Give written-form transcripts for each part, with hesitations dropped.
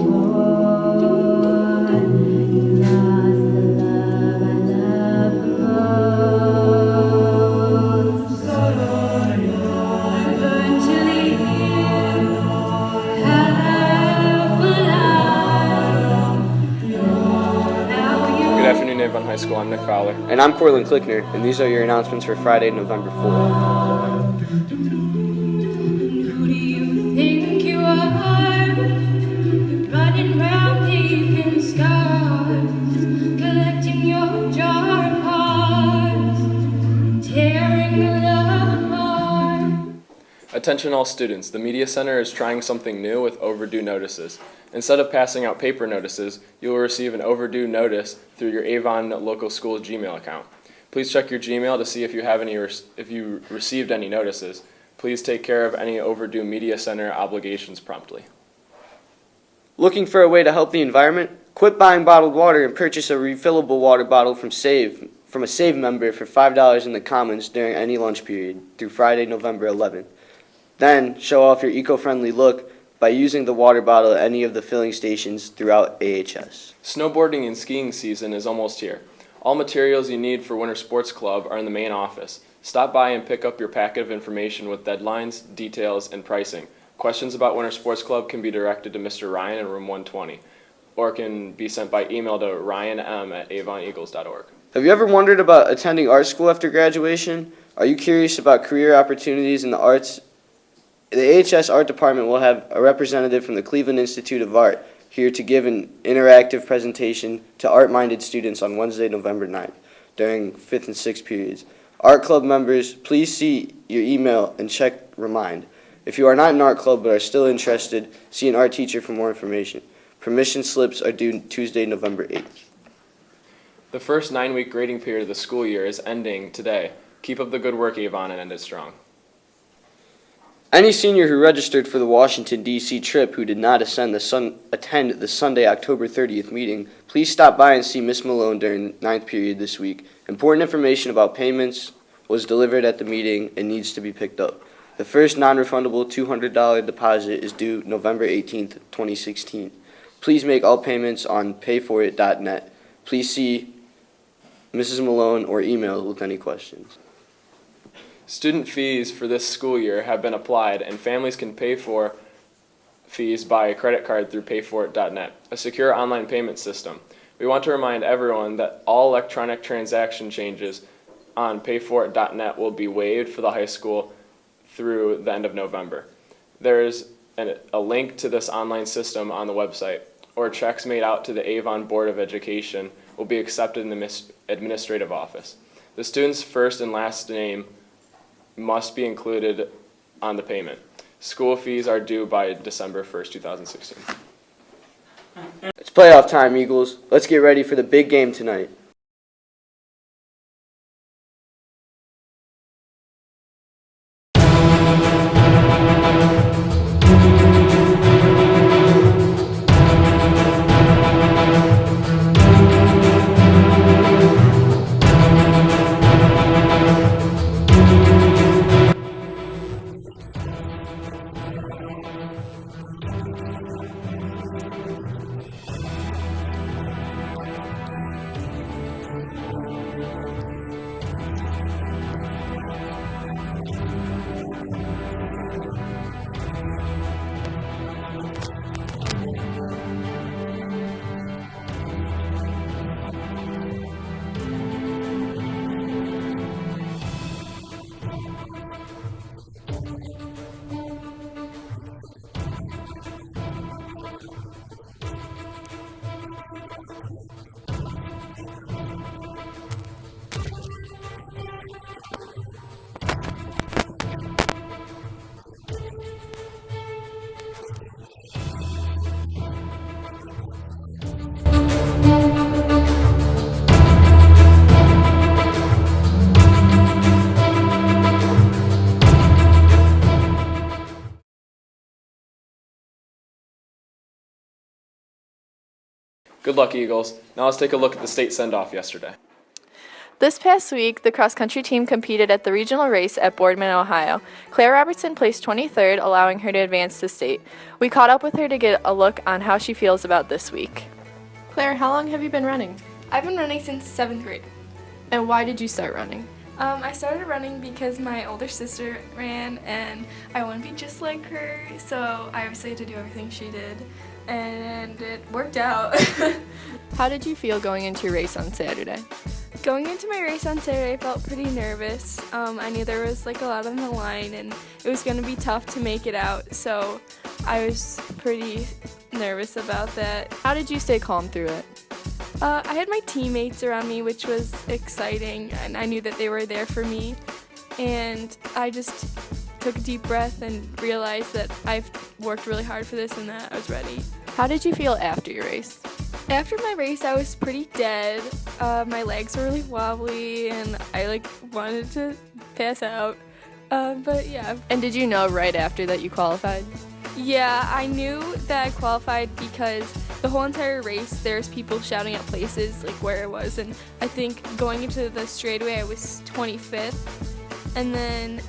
Good afternoon, ENN High School. I'm Nick Fowler. And I'm Cortland Clickner, and these are your announcements for Friday, November 4th. Who do you think you are? Running round deep in scars, collecting your jar of hearts, tearing the love apart. Attention all students, the Media Center is trying something new with overdue notices. Instead of passing out paper notices, you will receive an overdue notice through your Avon local school Gmail account. Please check your Gmail to see if you received any notices. Please take care of any overdue Media Center obligations promptly. Looking for a way to help the environment? Quit buying bottled water and purchase a refillable water bottle from a Save member for $5 in the Commons during any lunch period through Friday, November 11th. Then, show off your eco-friendly look by using the water bottle at any of the filling stations throughout AHS. Snowboarding and skiing season is almost here. All materials you need for Winter Sports Club are in the main office. Stop by and pick up your packet of information with deadlines, details, and pricing. Questions about Winter Sports Club can be directed to Mr. Ryan in room 120, or can be sent by email to ryanm@avoneagles.org. Have you ever wondered about attending art school after graduation? Are you curious about career opportunities in the arts? The AHS Art Department will have a representative from the Cleveland Institute of Art here to give an interactive presentation to art-minded students on Wednesday, November 9th, during 5th and 6th periods. Art club members, please see your email and check Remind. If you are not in art club but are still interested, see an art teacher for more information. Permission slips are due Tuesday, November 8th. The first 9-week grading period of the school year is ending today. Keep up the good work, Avon, and end it strong. Any senior who registered for the Washington, D.C. trip who did not attend the Sunday, October 30th meeting, please stop by and see Miss Malone during the 9th period this week. Important information about payments was delivered at the meeting and needs to be picked up. The first non-refundable $200 deposit is due November 18th, 2016. Please make all payments on payforit.net. Please see Mrs. Malone or email with any questions. Student fees for this school year have been applied, and families can pay for fees by a credit card through payforit.net, a secure online payment system. We want to remind everyone that all electronic transaction changes on payforit.net will be waived for the high school through the end of November. There is a link to this online system on the website, or checks made out to the Avon Board of Education will be accepted in the administrative office. The student's first and last name must be included on the payment. School fees are due by December 1st, 2016. It's playoff time, Eagles. Let's get ready for the big game tonight. Good luck, Eagles. Now let's take a look at the state send-off yesterday. This past week, the cross-country team competed at the regional race at Boardman, Ohio. Claire Robertson placed 23rd, allowing her to advance to state. We caught up with her to get a look on how she feels about this week. Claire, how long have you been running? I've been running since 7th grade. And why did you start running? I started running because my older sister ran and I want to be just like her, so I obviously had to do everything she did, and it worked out. How did you feel going into your race on Saturday? Going into my race on Saturday, I felt pretty nervous. I knew there was a lot on the line and it was going to be tough to make it out, so I was pretty nervous about that. How did you stay calm through it? I had my teammates around me, which was exciting, and I knew that they were there for me, and I just took a deep breath and realized that I've worked really hard for this and that I was ready. How did you feel after your race? After my race, I was pretty dead. My legs were really wobbly, and I wanted to pass out. But yeah. And did you know right after that you qualified? Yeah, I knew that I qualified because the whole entire race, there's people shouting at places where I was, and I think going into the straightaway, I was 25th, and then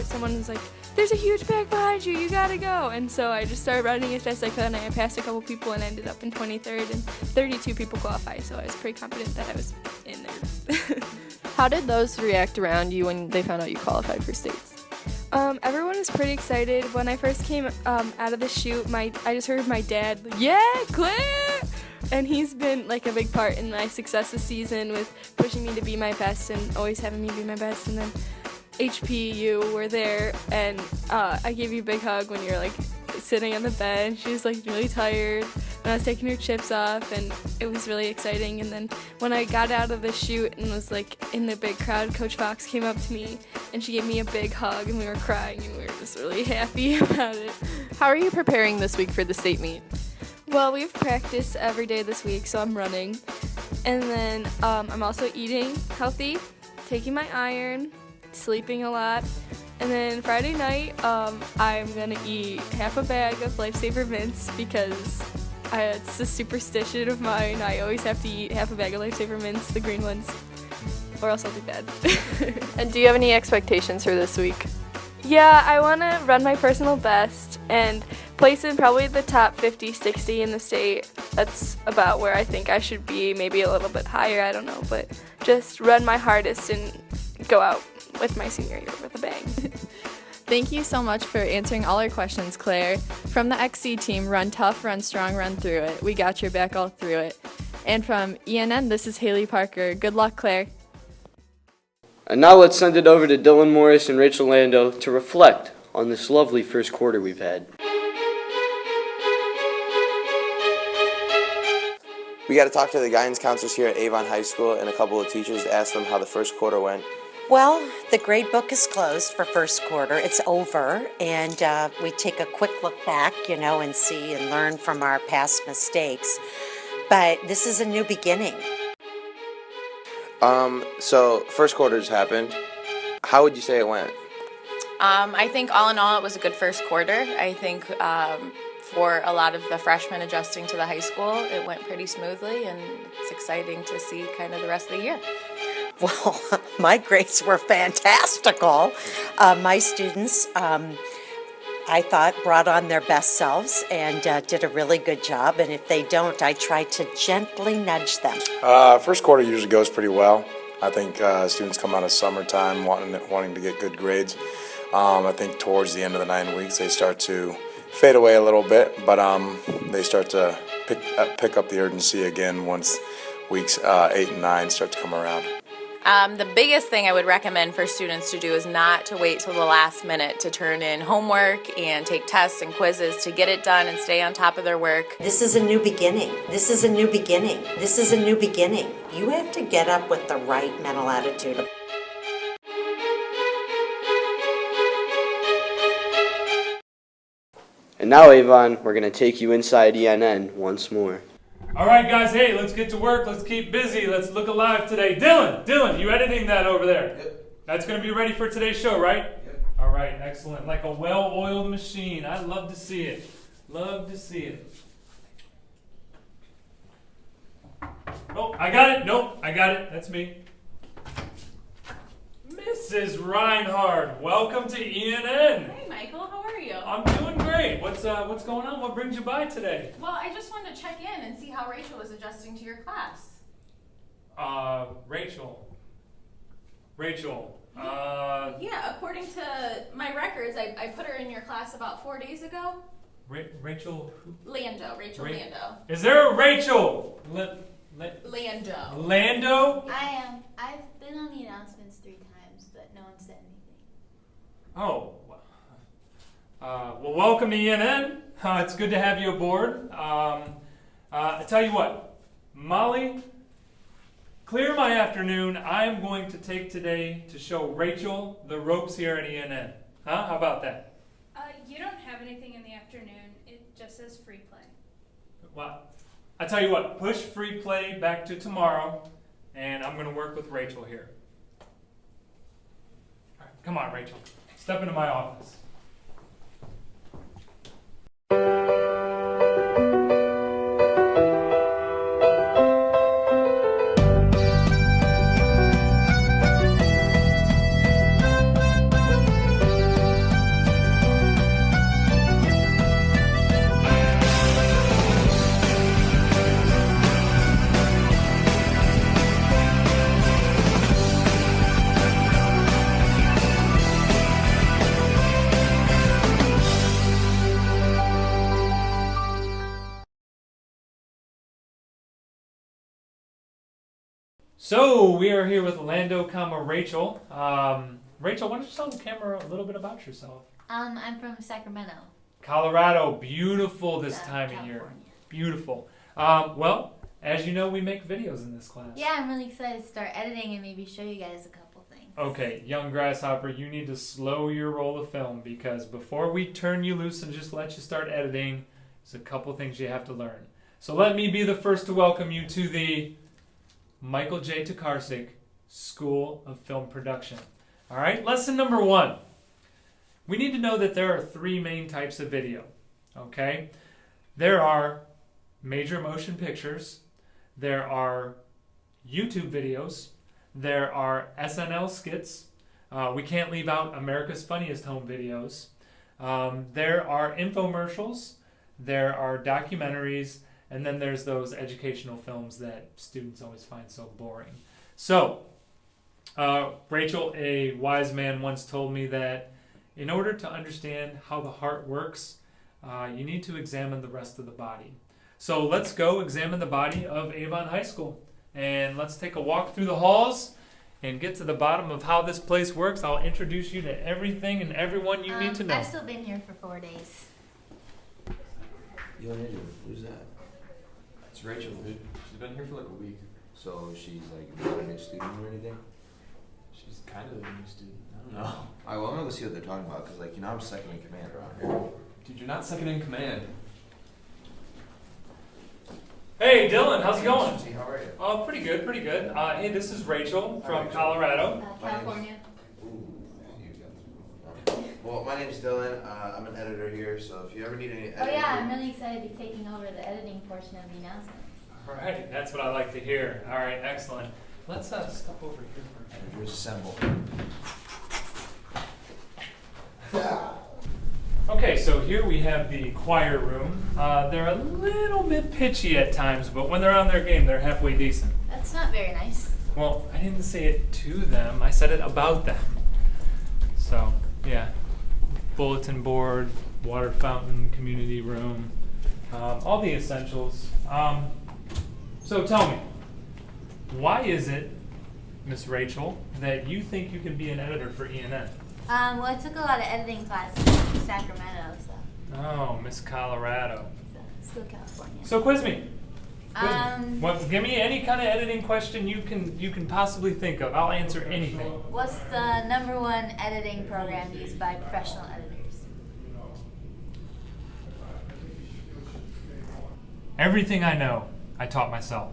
someone was like, "There's a huge pack behind you, you gotta go," and so I just started running as fast as I could, and I passed a couple people and ended up in 23rd, and 32 people qualified, so I was pretty confident that I was in there. How did those react around you when they found out you qualified for states? Everyone was pretty excited. When I first came out of the chute, I just heard my dad, "Yeah, Claire!" And he's been a big part in my success this season with pushing me to be my best and always having me be my best. And then HPU were there, and I gave you a big hug when you're sitting on the bench. She was really tired, and I was taking her chips off, and it was really exciting. And then when I got out of the chute and was in the big crowd, Coach Fox came up to me and she gave me a big hug, and we were crying, and we were just really happy about it. How are you preparing this week for the state meet? Well, we have practice every day this week, so I'm running, and then I'm also eating healthy, taking my iron, sleeping a lot. And then Friday night, I'm going to eat half a bag of Lifesaver mints because it's a superstition of mine. I always have to eat half a bag of Lifesaver mints, the green ones, or else I'll do bad. And do you have any expectations for this week? Yeah, I want to run my personal best and place in probably the top 50, 60 in the state. That's about where I think I should be, maybe a little bit higher, I don't know, but just run my hardest and go out with my senior year with a bang. Thank you so much for answering all our questions, Claire. From the XC team, run tough, run strong, run through it. We got your back all through it. And from ENN, this is Haley Parker. Good luck, Claire. And now let's send it over to Dylan Morris and Rachel Lando to reflect on this lovely first quarter we've had. We got to talk to the guidance counselors here at Avon High School and a couple of teachers to ask them how the first quarter went. Well, the grade book is closed for first quarter. It's over, and we take a quick look back, and see and learn from our past mistakes. But this is a new beginning. So first quarter's happened. How would you say it went? I think all in all, it was a good first quarter. I think for a lot of the freshmen adjusting to the high school, it went pretty smoothly, and it's exciting to see kind of the rest of the year. Well, my grades were fantastical. My students, I thought, brought on their best selves and did a really good job. And if they don't, I try to gently nudge them. First quarter usually goes pretty well. I think students come out of summertime wanting to get good grades. I think towards the end of the 9 weeks, they start to fade away a little bit, but they start to pick up the urgency again once weeks 8 and 9 start to come around. The biggest thing I would recommend for students to do is not to wait till the last minute to turn in homework and take tests and quizzes, to get it done and stay on top of their work. This is a new beginning. This is a new beginning. This is a new beginning. You have to get up with the right mental attitude. And now, Avon, we're going to take you inside ENN once more. All right, guys, hey, let's get to work. Let's keep busy. Let's look alive today. Dylan, you editing that over there? Yep. That's going to be ready for today's show, right? Yep. All right, excellent. Like a well-oiled machine. I love to see it. Love to see it. Oh, I got it. Nope, I got it. That's me. Mrs. Reinhardt, welcome to ENN. Hey Michael, how are you? I'm doing great. What's going on? What brings you by today? Well, I just wanted to check in and see how Rachel was adjusting to your class. Rachel. Yeah, according to my records, I put her in your class about 4 days ago. Rachel. Lando. Is there a Rachel? Lando. Lando? I am. I've been on the announcements 3 times, but no one said anything. Oh. Well, welcome to ENN. It's good to have you aboard. I tell you what, Molly, clear my afternoon. I'm going to take today to show Rachel the ropes here at ENN. How about that? You don't have anything in the afternoon. It just says free play. Well, I tell you what, push free play back to tomorrow, and I'm going to work with Rachel here. All right, come on, Rachel. Step into my office. So we are here with Lando, Rachel. Rachel, why don't you tell the camera a little bit about yourself? I'm from Sacramento. Colorado, beautiful this time of year. California. Beautiful. Well, as you know, we make videos in this class. Yeah, I'm really excited to start editing and maybe show you guys a couple things. Okay, young grasshopper, you need to slow your roll of film because before we turn you loose and just let you start editing, there's a couple things you have to learn. So let me be the first to welcome you to the Michael J. Tokarczyk School of Film Production. All right, lesson number 1. We need to know that there are 3 main types of video, okay? There are major motion pictures, there are YouTube videos, there are SNL skits, we can't leave out America's Funniest Home Videos, there are infomercials, there are documentaries, and then there's those educational films that students always find so boring. So, Rachel, a wise man, once told me that in order to understand how the heart works, you need to examine the rest of the body. So let's go examine the body of Avon High School. And let's take a walk through the halls and get to the bottom of how this place works. I'll introduce you to everything and everyone you need to know. I've still been here for 4 days. Yo, Andrew, who's that? It's Rachel, dude. She's been here for like a week. So she's like not a new student or anything? She's kind of a new student. I don't know. Alright, well, I'm gonna go see what they're talking about because, like, you know, I'm second in command around here. Dude, you're not second in command. Hey, Dylan, how's it going? How are you? Oh, pretty good, pretty good. Hey, this is Rachel from Colorado. California. Well, my name's Dylan. I'm an editor here, so if you ever need any editing... Oh yeah, I'm really excited to be taking over the editing portion of the announcements. All right, that's what I like to hear. All right, excellent. Let's step over here for a minute. Editors assemble. Okay, so here we have the choir room. They're a little bit pitchy at times, but when they're on their game, they're halfway decent. That's not very nice. Well, I didn't say it to them. I said it about them. So, yeah. Bulletin board, water fountain, community room, all the essentials. So tell me, why is it, Miss Rachel, that you think you can be an editor for ENN? Well, I took a lot of editing classes in Sacramento, so. Oh, Miss Colorado. Still California. So quiz me. Give me any kind of editing question you can possibly think of. I'll answer anything. What's the #1 editing program used by professional editors? Everything I know, I taught myself.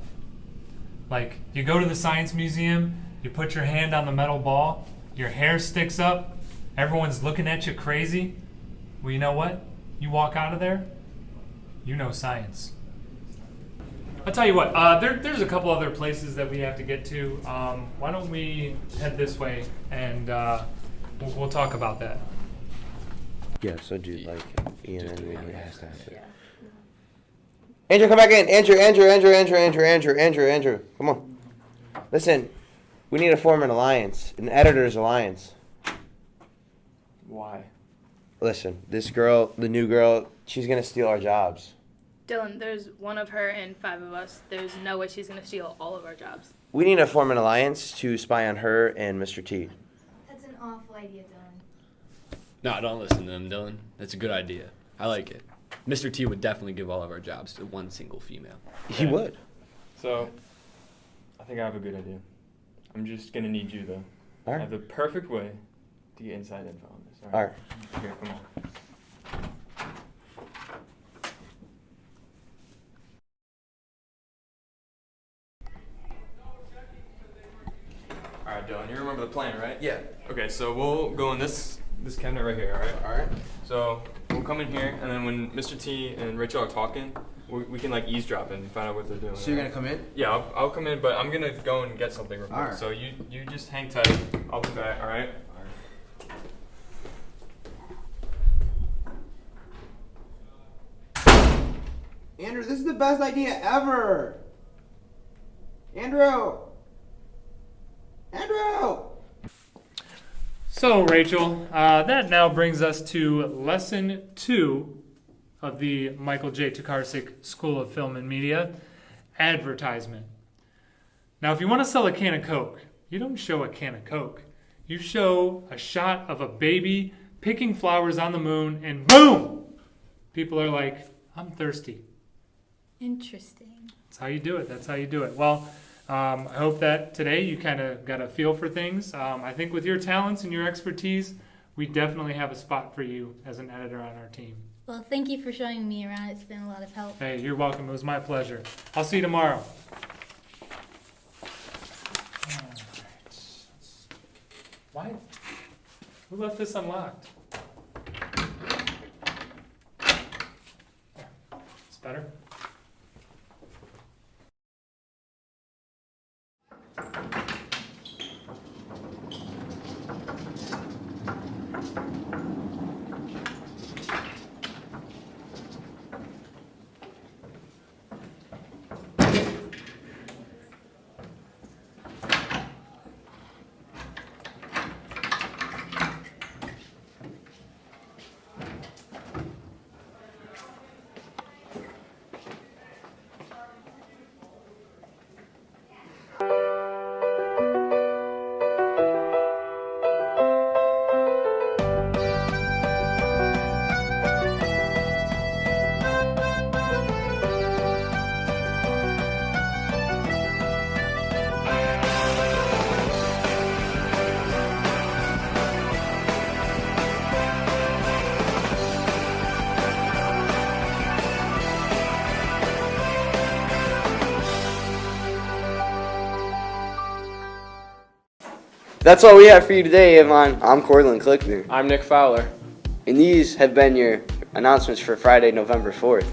Like, you go to the science museum, you put your hand on the metal ball, your hair sticks up, everyone's looking at you crazy. Well, you know what? You walk out of there, you know science. I'll tell you what, there's a couple other places that we have to get to. Why don't we head this way and we'll talk about that. Yeah, so dude, like, ENN really has to have it. Andrew, come back in. Andrew. Come on. Listen, we need to form an alliance, an editor's alliance. Why? Listen, this girl, the new girl, she's going to steal our jobs. Dylan, there's one of her and 5 of us. There's no way she's going to steal all of our jobs. We need to form an alliance to spy on her and Mr. T. That's an awful idea, Dylan. No, don't listen to them, Dylan. That's a good idea. I like it. Mr. T would definitely give all of our jobs to one single female. He would. So, I think I have a good idea. I'm just going to need you, though. All right. I have the perfect way to get inside info on this. All right. Here, come on. All right, Dylan, you remember the plan, right? Yeah. Okay, so we'll go in this cabinet right here, all right? All right. So we'll come in here, and then when Mr. T and Rachel are talking, we can like eavesdrop and find out what they're doing. So you're going to come in? Yeah, I'll come in, but I'm gonna go and get something real quick. Alright. So you just hang tight. I'll be back. All right. Andrew, this is the best idea ever. Andrew. So, Rachel, that now brings us to lesson 2 of the Michael J. Tokarczyk School of Film and Media, advertisement. Now, if you want to sell a can of Coke, you don't show a can of Coke. You show a shot of a baby picking flowers on the moon, and boom! People are like, I'm thirsty. Interesting. That's how you do it. That's how you do it. Well, I hope that today you kind of got a feel for things. I think with your talents and your expertise, we definitely have a spot for you as an editor on our team. Well, thank you for showing me around. It's been a lot of help. Hey, you're welcome. It was my pleasure. I'll see you tomorrow. Why? Who left this unlocked? It's better. That's all we have for you today, Avon. I'm Cortland Clickner. I'm Nick Fowler. And these have been your announcements for Friday, November 4th.